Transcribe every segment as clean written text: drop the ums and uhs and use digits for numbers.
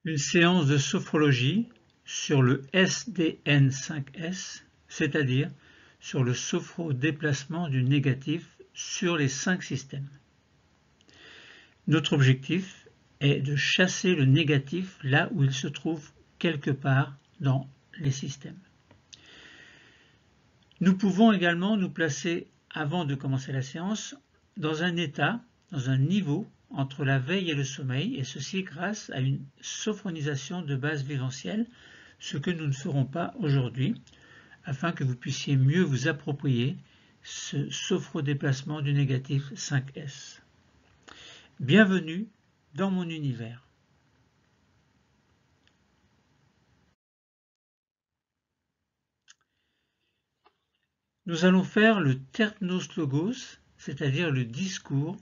Une séance de sophrologie sur le SDN5S, c'est-à-dire sur le sophrodéplacement du négatif sur les 5 systèmes. Notre objectif est de chasser le négatif là où il se trouve quelque part dans les systèmes. Nous pouvons également nous placer, avant de commencer la séance, dans un état, dans un niveau entre la veille et le sommeil, et ceci grâce à une sophronisation de base vivencielle, ce que nous ne ferons pas aujourd'hui, afin que vous puissiez mieux vous approprier ce sophrodéplacement du négatif 5S. Bienvenue dans mon univers. Nous allons faire le terpnos logos, c'est-à-dire le discours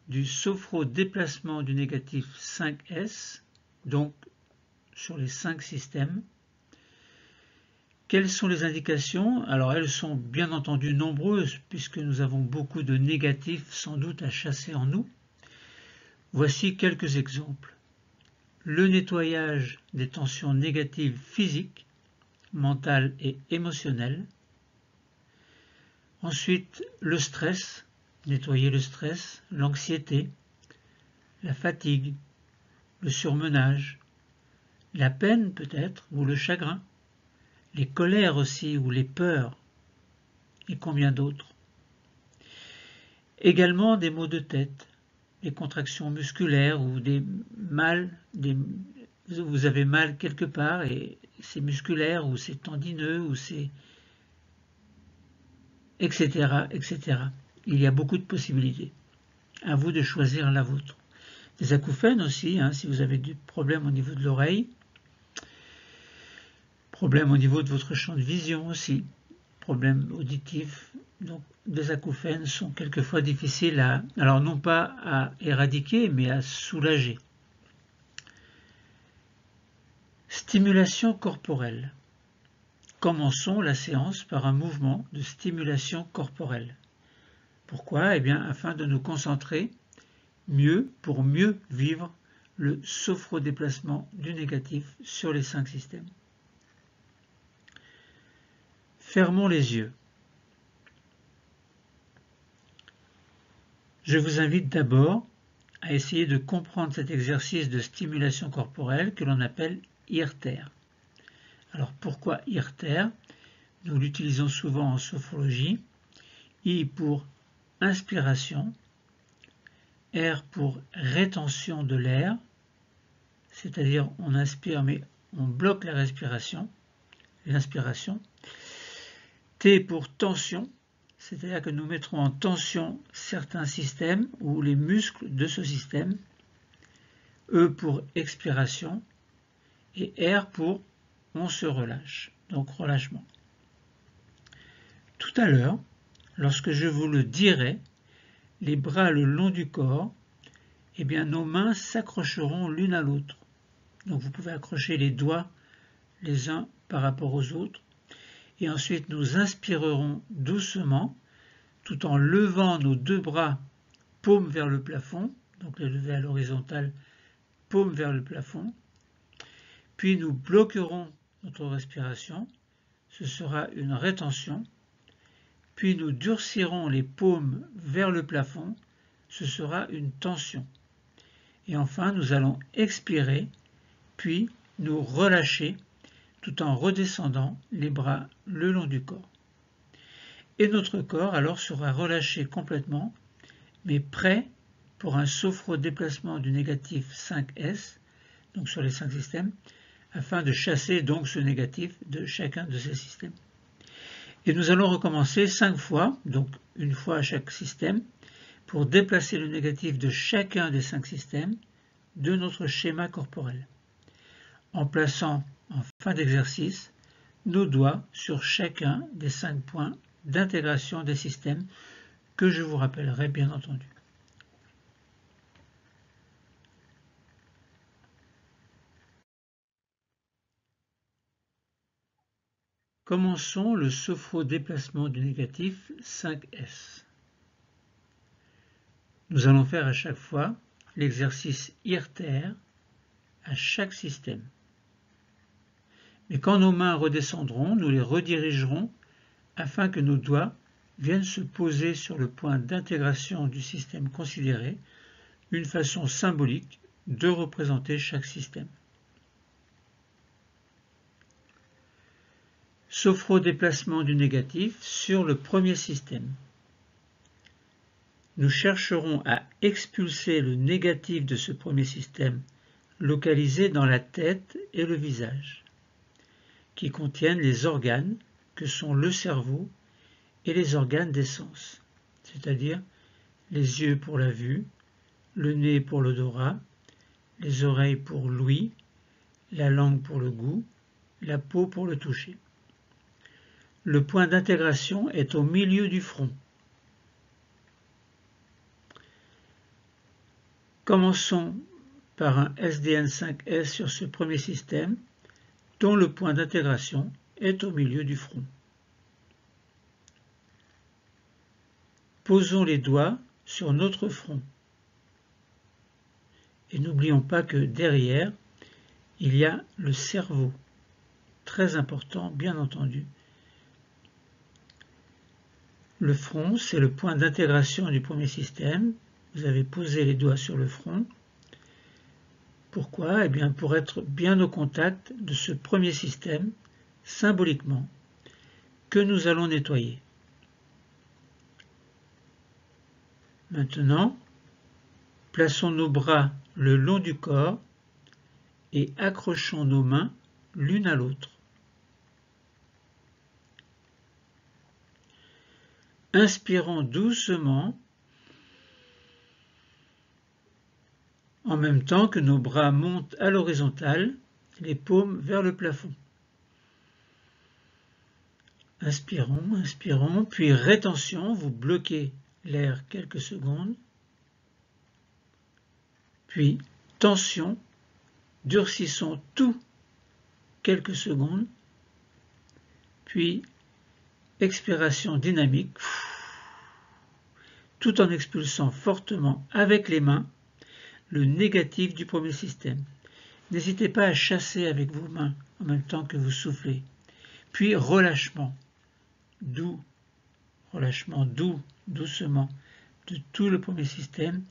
du sophrodéplacement du négatif 5S, donc sur les 5 systèmes. Quelles sont les indications? Alors elles sont bien entendu nombreuses puisque nous avons beaucoup de négatifs sans doute à chasser en nous. Voici quelques exemples. Le nettoyage des tensions négatives physiques, mentales et émotionnelles. Ensuite, le stress, nettoyer le stress, l'anxiété, la fatigue, le surmenage, la peine peut-être, ou le chagrin, les colères aussi, ou les peurs, et combien d'autres. Également des maux de tête, des contractions musculaires ou des mal, vous avez mal quelque part et c'est musculaire ou c'est tendineux ou c'est etc., etc. Il y a beaucoup de possibilités. À vous de choisir la vôtre. Des acouphènes aussi, si vous avez des problèmes au niveau de l'oreille, problème au niveau de votre champ de vision aussi, problème auditif. Donc des acouphènes sont quelquefois difficiles alors non pas à éradiquer, mais à soulager. Stimulation corporelle. Commençons la séance par un mouvement de stimulation corporelle. Pourquoi? Eh bien, afin de nous concentrer mieux pour mieux vivre le sophrodéplacement du négatif sur les 5 systèmes. Fermons les yeux. Je vous invite d'abord à essayer de comprendre cet exercice de stimulation corporelle que l'on appelle IRTER. Alors pourquoi IRTER? Nous l'utilisons souvent en sophrologie. I pour inspiration, R pour rétention de l'air, c'est-à-dire on inspire mais on bloque la respiration, l'inspiration. T pour tension, c'est-à-dire que nous mettrons en tension certains systèmes ou les muscles de ce système. E pour expiration et R pour on se relâche, donc relâchement. Tout à l'heure, lorsque je vous le dirai, les bras le long du corps, eh bien nos mains s'accrocheront l'une à l'autre. Donc vous pouvez accrocher les doigts les uns par rapport aux autres. Et ensuite nous inspirerons doucement tout en levant nos 2 bras paume vers le plafond, donc les lever à l'horizontale, paume vers le plafond. Puis nous bloquerons notre respiration, ce sera une rétention. Puis nous durcirons les paumes vers le plafond, ce sera une tension. Et enfin nous allons expirer, puis nous relâcher tout en redescendant les bras le long du corps. Et notre corps alors sera relâché complètement, mais prêt pour un sophrodéplacement du négatif 5S, donc sur les 5 systèmes, afin de chasser donc ce négatif de chacun de ces systèmes. Et nous allons recommencer 5 fois, donc une fois à chaque système, pour déplacer le négatif de chacun des 5 systèmes de notre schéma corporel, en plaçant en fin d'exercice nos doigts sur chacun des 5 points d'intégration des systèmes que je vous rappellerai bien entendu. Commençons le sophrodéplacement du négatif 5S. Nous allons faire à chaque fois l'exercice IRTER à chaque système. Mais quand nos mains redescendront, nous les redirigerons afin que nos doigts viennent se poser sur le point d'intégration du système considéré, une façon symbolique de représenter chaque système. Sophrodéplacement du négatif sur le premier système. Nous chercherons à expulser le négatif de ce premier système localisé dans la tête et le visage, qui contiennent les organes que sont le cerveau et les organes des sens, c'est-à-dire les yeux pour la vue, le nez pour l'odorat, les oreilles pour l'ouïe, la langue pour le goût, la peau pour le toucher. Le point d'intégration est au milieu du front. Commençons par un SDN5S sur ce premier système, dont le point d'intégration est au milieu du front. Posons les doigts sur notre front. Et n'oublions pas que derrière, il y a le cerveau, très important, bien entendu. Le front, c'est le point d'intégration du premier système. Vous avez posé les doigts sur le front. Pourquoi? Eh bien, pour être bien au contact de ce premier système, symboliquement, que nous allons nettoyer. Maintenant, plaçons nos bras le long du corps et accrochons nos mains l'une à l'autre. Inspirons doucement en même temps que nos bras montent à l'horizontale, les paumes vers le plafond. Inspirons, inspirons, puis rétention, vous bloquez l'air quelques secondes, puis tension, durcissons tout quelques secondes, puis expiration dynamique, tout en expulsant fortement avec les mains le négatif du premier système. N'hésitez pas à chasser avec vos mains en même temps que vous soufflez. Puis relâchement doux, doucement, de tout le premier système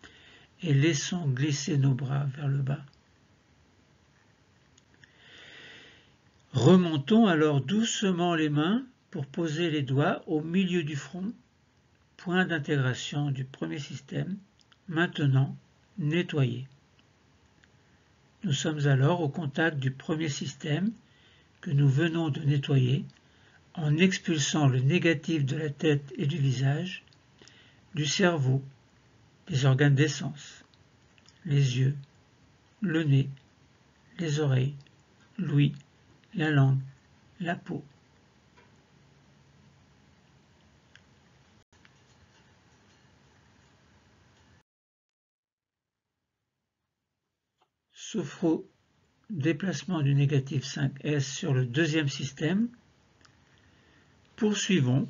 et laissons glisser nos bras vers le bas. Remontons alors doucement les mains pour poser les doigts au milieu du front, point d'intégration du premier système, maintenant nettoyé. Nous sommes alors au contact du premier système que nous venons de nettoyer en expulsant le négatif de la tête et du visage, du cerveau, des organes des sens, les yeux, le nez, les oreilles, l'ouïe, la langue, la peau. Sophrodéplacement du négatif 5S sur le deuxième système. Poursuivons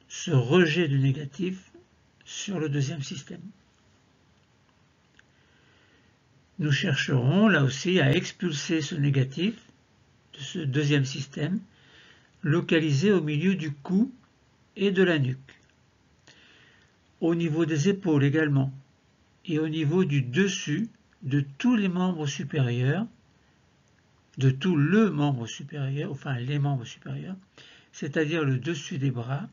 ce rejet du négatif sur le deuxième système. Nous chercherons là aussi à expulser ce négatif de ce deuxième système localisé au milieu du cou et de la nuque, au niveau des épaules également, et au niveau du dessus de tous les membres supérieurs, de tout le membre supérieur, enfin les membres supérieurs, c'est-à-dire le dessus des bras,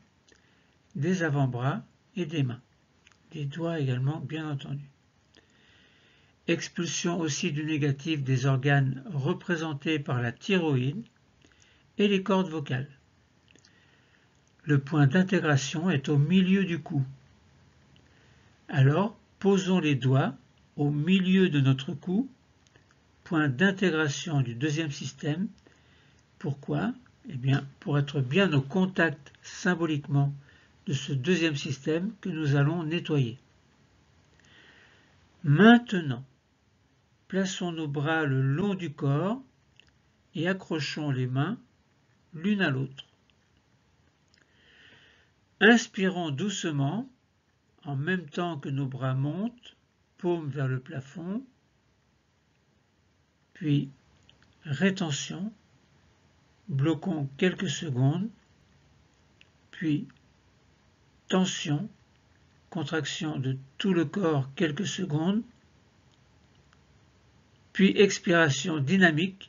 des avant-bras et des mains, des doigts également bien entendu. Expulsion aussi du négatif des organes représentés par la thyroïde et les cordes vocales. Le point d'intégration est au milieu du cou. Alors, posons les doigts au milieu de notre cou, point d'intégration du deuxième système. Pourquoi? Eh bien, pour être bien au contact symboliquement de ce deuxième système que nous allons nettoyer. Maintenant, plaçons nos bras le long du corps et accrochons les mains l'une à l'autre. Inspirons doucement en même temps que nos bras montent, paumes vers le plafond, puis rétention, bloquons quelques secondes, puis tension, contraction de tout le corps quelques secondes, puis expiration dynamique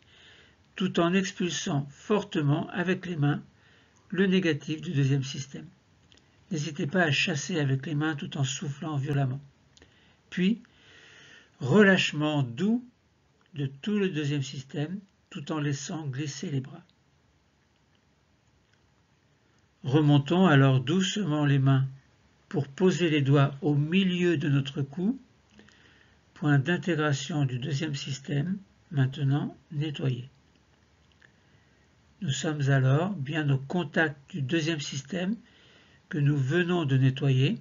tout en expulsant fortement avec les mains le négatif du deuxième système. N'hésitez pas à chasser avec les mains tout en soufflant violemment. Puis, relâchement doux de tout le deuxième système tout en laissant glisser les bras. Remontons alors doucement les mains pour poser les doigts au milieu de notre cou, point d'intégration du deuxième système, maintenant nettoyé. Nous sommes alors bien au contact du deuxième système que nous venons de nettoyer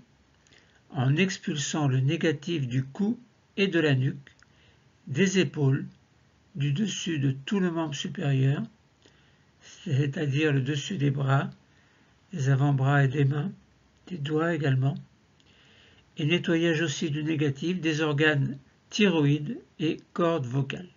en expulsant le négatif du cou et de la nuque, des épaules, du dessus de tout le membre supérieur, c'est-à-dire le dessus des bras, des avant-bras et des mains, des doigts également, et nettoyage aussi du négatif des organes thyroïdes et cordes vocales.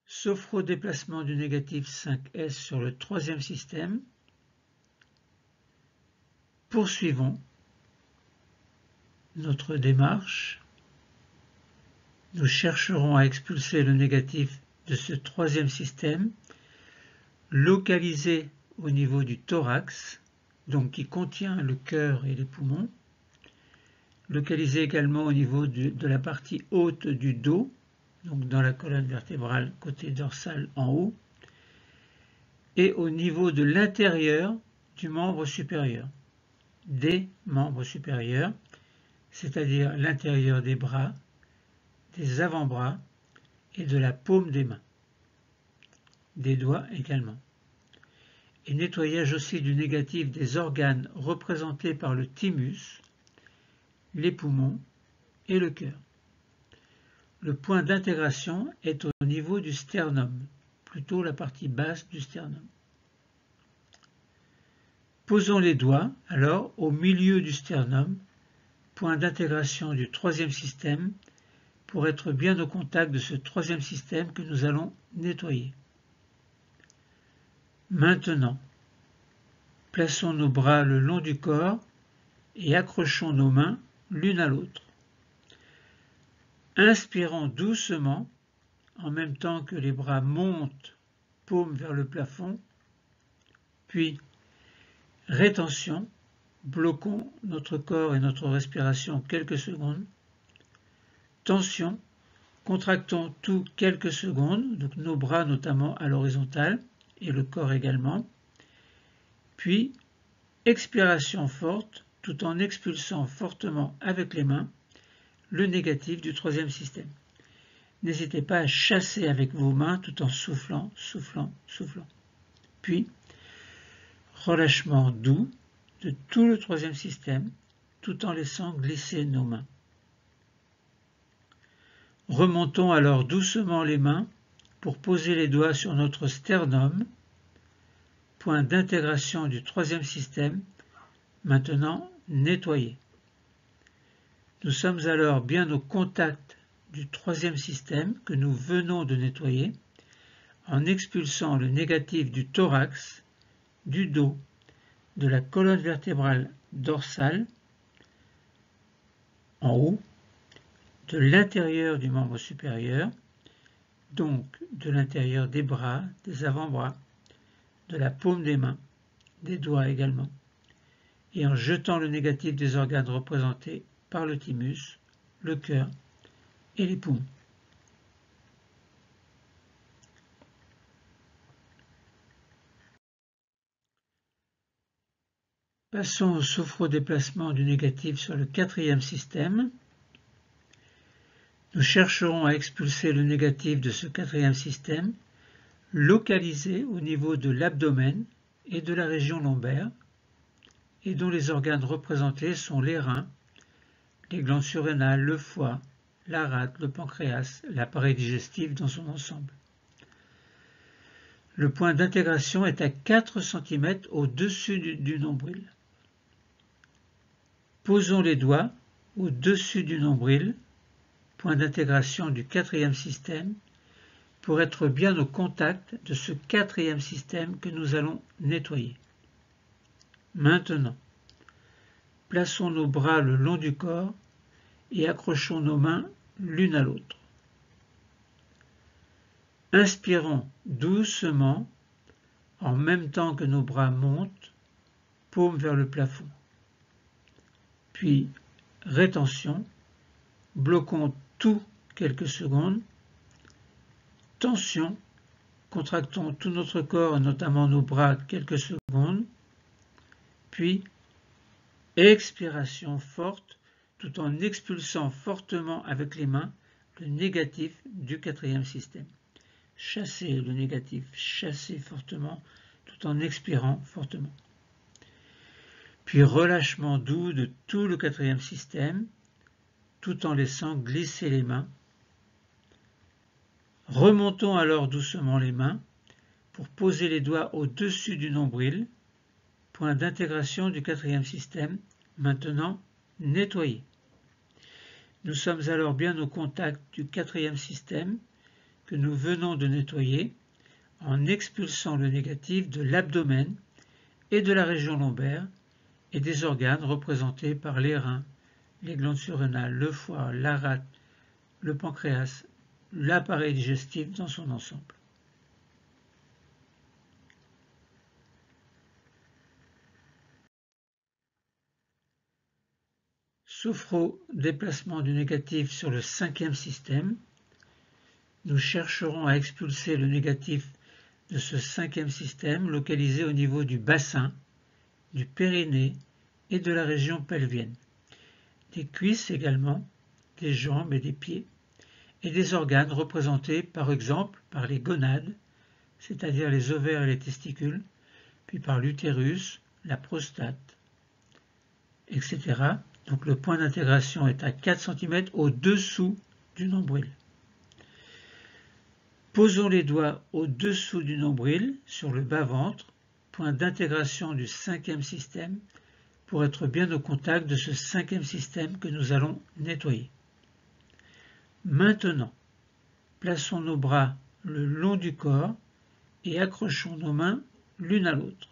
Sophrodéplacement du négatif 5S sur le troisième système. Poursuivons notre démarche. Nous chercherons à expulser le négatif de ce troisième système, localisé au niveau du thorax, donc qui contient le cœur et les poumons, localisé également au niveau de la partie haute du dos, donc dans la colonne vertébrale côté dorsal en haut, et au niveau de l'intérieur du membre supérieur, des membres supérieurs, c'est-à-dire l'intérieur des bras, des avant-bras et de la paume des mains, des doigts également. Et nettoyage aussi du négatif des organes représentés par le thymus, les poumons et le cœur. Le point d'intégration est au niveau du sternum, plutôt la partie basse du sternum. Posons les doigts alors au milieu du sternum, point d'intégration du troisième système, pour être bien au contact de ce troisième système que nous allons nettoyer. Maintenant, plaçons nos bras le long du corps et accrochons nos mains l'une à l'autre. Inspirons doucement, en même temps que les bras montent, paume vers le plafond, puis rétention, bloquons notre corps et notre respiration quelques secondes, tension, contractons tout quelques secondes, donc nos bras notamment à l'horizontale et le corps également, puis expiration forte tout en expulsant fortement avec les mains le négatif du troisième système. N'hésitez pas à chasser avec vos mains tout en soufflant, soufflant, soufflant. Puis, relâchement doux de tout le troisième système tout en laissant glisser nos mains. Remontons alors doucement les mains pour poser les doigts sur notre sternum, point d'intégration du troisième système, maintenant nettoyé. Nous sommes alors bien au contact du troisième système que nous venons de nettoyer en expulsant le négatif du thorax, du dos, de la colonne vertébrale dorsale en haut, de l'intérieur du membre supérieur, donc de l'intérieur des bras, des avant-bras, de la paume des mains, des doigts également, et en jetant le négatif des organes représentés par le thymus, le cœur et les poumons. Passons au sophrodéplacement du négatif sur le quatrième système. Nous chercherons à expulser le négatif de ce quatrième système, localisé au niveau de l'abdomen et de la région lombaire, et dont les organes représentés sont les reins, les glandes surrénales, le foie, la rate, le pancréas, l'appareil digestif dans son ensemble. Le point d'intégration est à 4 cm au-dessus du nombril. Posons les doigts au-dessus du nombril, point d'intégration du quatrième système, pour être bien au contact de ce quatrième système que nous allons nettoyer. Maintenant, plaçons nos bras le long du corps et accrochons nos mains l'une à l'autre. Inspirons doucement en même temps que nos bras montent, paume vers le plafond. Puis, rétention, bloquons tout quelques secondes. Tension, contractons tout notre corps, notamment nos bras, quelques secondes. Puis, expiration forte, tout en expulsant fortement avec les mains le négatif du quatrième système. Chassez le négatif, chassez fortement, tout en expirant fortement. Puis relâchement doux de tout le quatrième système, tout en laissant glisser les mains. Remontons alors doucement les mains pour poser les doigts au-dessus du nombril, point d'intégration du quatrième système, maintenant nettoyé. Nous sommes alors bien au contact du quatrième système que nous venons de nettoyer en expulsant le négatif de l'abdomen et de la région lombaire et des organes représentés par les reins, les glandes surrénales, le foie, la rate, le pancréas, l'appareil digestif dans son ensemble. Sophro-déplacement du négatif sur le cinquième système. Nous chercherons à expulser le négatif de ce cinquième système localisé au niveau du bassin, du périnée et de la région pelvienne, des cuisses également, des jambes et des pieds, et des organes représentés par exemple par les gonades, c'est-à-dire les ovaires et les testicules, puis par l'utérus, la prostate, etc. Donc le point d'intégration est à 4 cm au-dessous du nombril. Posons les doigts au-dessous du nombril, sur le bas-ventre, point d'intégration du cinquième système, pour être bien au contact de ce cinquième système que nous allons nettoyer. Maintenant, plaçons nos bras le long du corps et accrochons nos mains l'une à l'autre.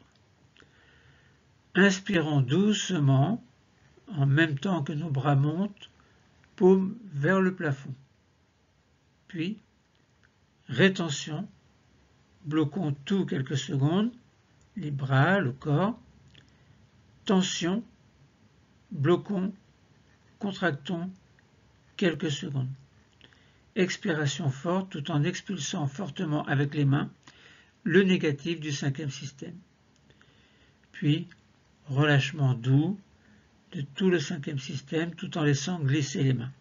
Inspirons doucement, en même temps que nos bras montent, paume vers le plafond. Puis, rétention, bloquons tout quelques secondes, les bras, le corps. Tension, bloquons, contractons quelques secondes. Expiration forte tout en expulsant fortement avec les mains le négatif du cinquième système. Puis, relâchement doux de tout le cinquième système tout en laissant glisser les mains.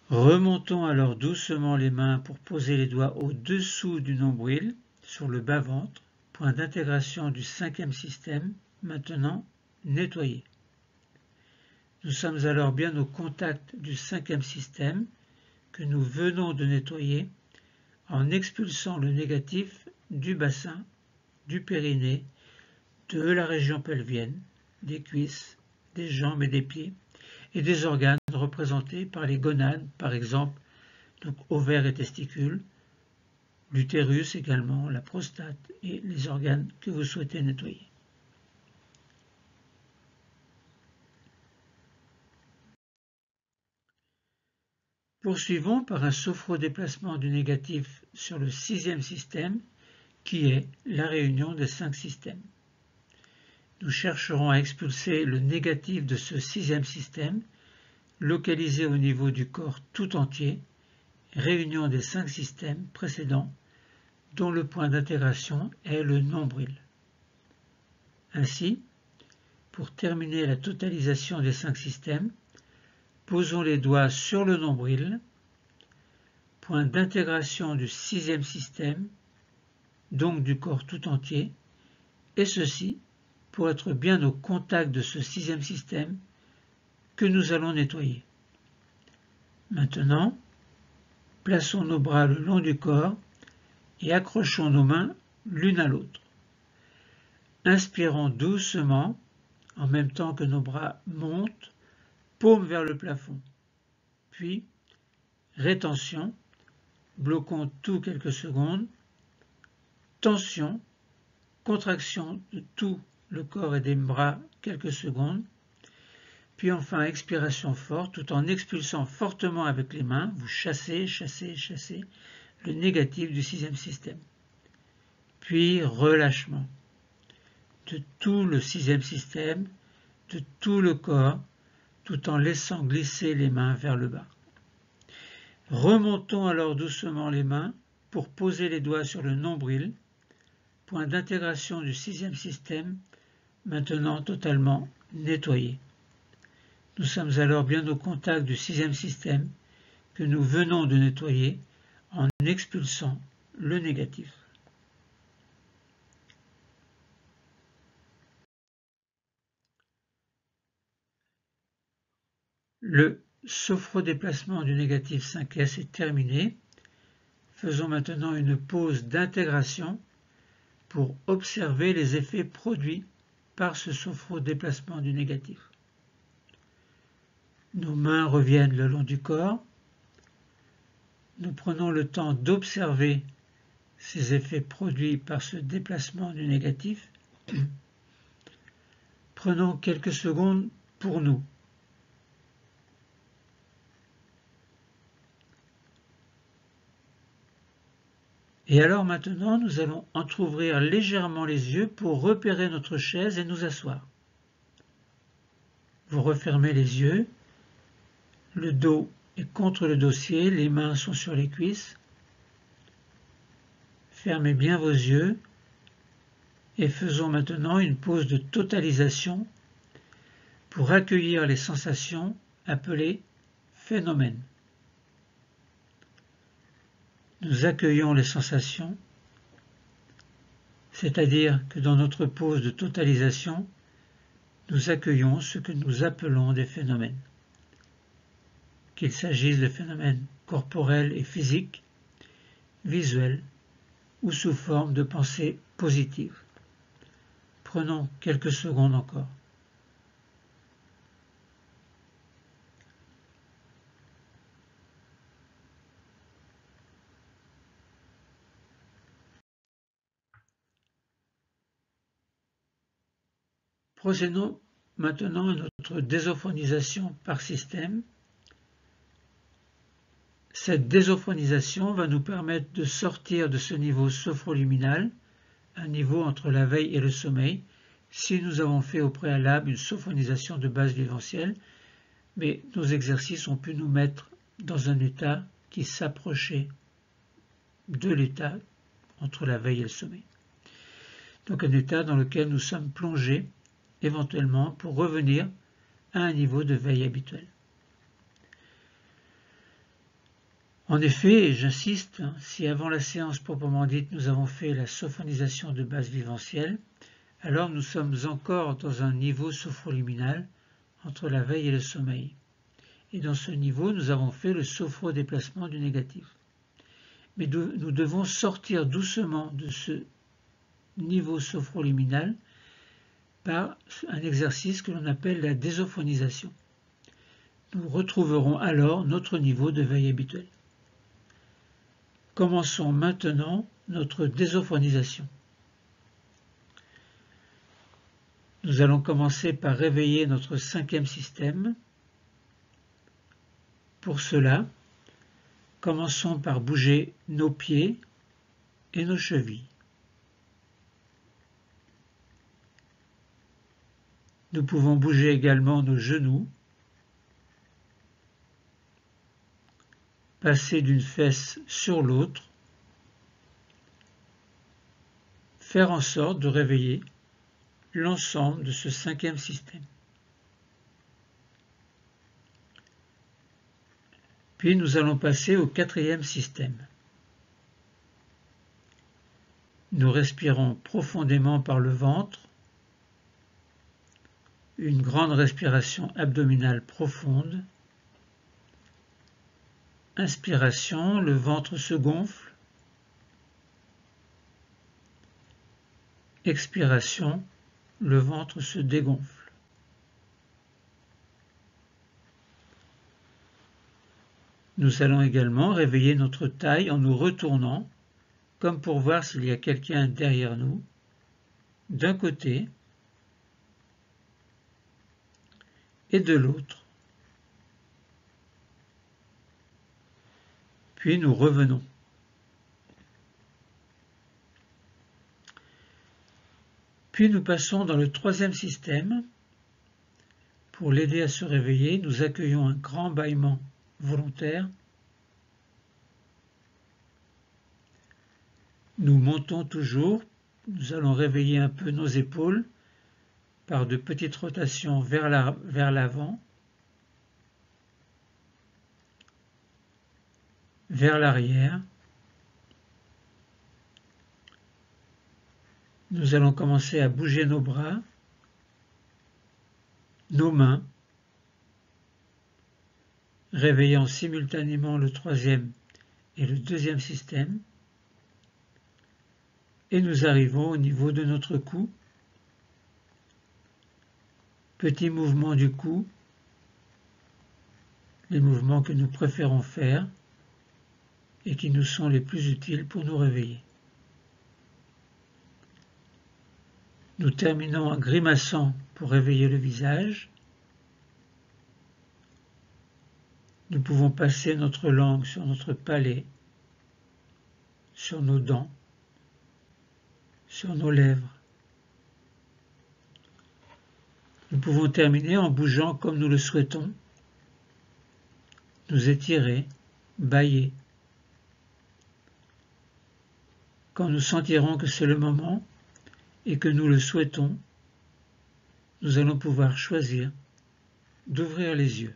Remontons alors doucement les mains pour poser les doigts au-dessous du nombril, sur le bas-ventre, point d'intégration du cinquième système, maintenant nettoyé. Nous sommes alors bien au contact du cinquième système que nous venons de nettoyer en expulsant le négatif du bassin, du périnée, de la région pelvienne, des cuisses, des jambes et des pieds, et des organes représentés par les gonades, par exemple, donc ovaires et testicules, l'utérus également, la prostate et les organes que vous souhaitez nettoyer. Poursuivons par un sophro-déplacement du négatif sur le sixième système, qui est la réunion des 5 systèmes. Nous chercherons à expulser le négatif de ce sixième système, localisé au niveau du corps tout entier, réunion des 5 systèmes précédents, dont le point d'intégration est le nombril. Ainsi, pour terminer la totalisation des 5 systèmes, posons les doigts sur le nombril, point d'intégration du sixième système, donc du corps tout entier, et ceci pour être bien au contact de ce sixième système que nous allons nettoyer. Maintenant, plaçons nos bras le long du corps et accrochons nos mains l'une à l'autre. Inspirons doucement, en même temps que nos bras montent, paume vers le plafond. Puis, rétention, bloquons tout quelques secondes, tension, contraction de tout le corps et des bras quelques secondes, puis enfin expiration forte tout en expulsant fortement avec les mains, vous chassez le négatif du sixième système. Puis relâchement de tout le sixième système, de tout le corps, tout en laissant glisser les mains vers le bas. Remontons alors doucement les mains pour poser les doigts sur le nombril, point d'intégration du sixième système, maintenant totalement nettoyé. Nous sommes alors bien au contact du sixième système que nous venons de nettoyer en expulsant le négatif. Le sophrodéplacement du négatif 5S est terminé. Faisons maintenant une pause d'intégration pour observer les effets produits par ce sophrodéplacement du négatif. Nos mains reviennent le long du corps. Nous prenons le temps d'observer ces effets produits par ce déplacement du négatif. Prenons quelques secondes pour nous. Et alors maintenant, nous allons entrouvrir légèrement les yeux pour repérer notre chaise et nous asseoir. Vous refermez les yeux, le dos est contre le dossier, les mains sont sur les cuisses. Fermez bien vos yeux et faisons maintenant une pause de totalisation pour accueillir les sensations appelées phénomènes. Nous accueillons les sensations, c'est-à-dire que dans notre pause de totalisation, nous accueillons ce que nous appelons des phénomènes. Qu'il s'agisse de phénomènes corporels et physiques, visuels ou sous forme de pensées positives. Prenons quelques secondes encore. Procédons maintenant à notre désophonisation par système. Cette désophonisation va nous permettre de sortir de ce niveau sophroluminal, un niveau entre la veille et le sommeil, si nous avons fait au préalable une sophonisation de base viventielle, mais nos exercices ont pu nous mettre dans un état qui s'approchait de l'état entre la veille et le sommeil. Donc un état dans lequel nous sommes plongés éventuellement pour revenir à un niveau de veille habituel. En effet, et j'insiste, si avant la séance proprement dite nous avons fait la sophonisation de base viventielle, alors nous sommes encore dans un niveau sophroluminal entre la veille et le sommeil. Et dans ce niveau, nous avons fait le sophrodéplacement du négatif. Mais nous devons sortir doucement de ce niveau sophroluminal par un exercice que l'on appelle la désophonisation. Nous retrouverons alors notre niveau de veille habituel. Commençons maintenant notre désophonisation. Nous allons commencer par réveiller notre cinquième système. Pour cela, commençons par bouger nos pieds et nos chevilles. Nous pouvons bouger également nos genoux, passer d'une fesse sur l'autre, faire en sorte de réveiller l'ensemble de ce cinquième système. Puis nous allons passer au quatrième système. Nous respirons profondément par le ventre, une grande respiration abdominale profonde. Inspiration, le ventre se gonfle. Expiration, le ventre se dégonfle. Nous allons également réveiller notre taille en nous retournant, comme pour voir s'il y a quelqu'un derrière nous, d'un côté et de l'autre. Puis nous revenons. Puis nous passons dans le troisième système. Pour l'aider à se réveiller, nous accueillons un grand bâillement volontaire. Nous montons toujours, nous allons réveiller un peu nos épaules par de petites rotations vers l'avant, vers l'arrière. Nous allons commencer à bouger nos bras, nos mains, réveillant simultanément le troisième et le deuxième système. Et nous arrivons au niveau de notre cou. Petit mouvement du cou, les mouvements que nous préférons faire et qui nous sont les plus utiles pour nous réveiller. Nous terminons en grimaçant pour réveiller le visage. Nous pouvons passer notre langue sur notre palais, sur nos dents, sur nos lèvres. Nous pouvons terminer en bougeant comme nous le souhaitons, nous étirer, bâiller. Quand nous sentirons que c'est le moment et que nous le souhaitons, nous allons pouvoir choisir d'ouvrir les yeux.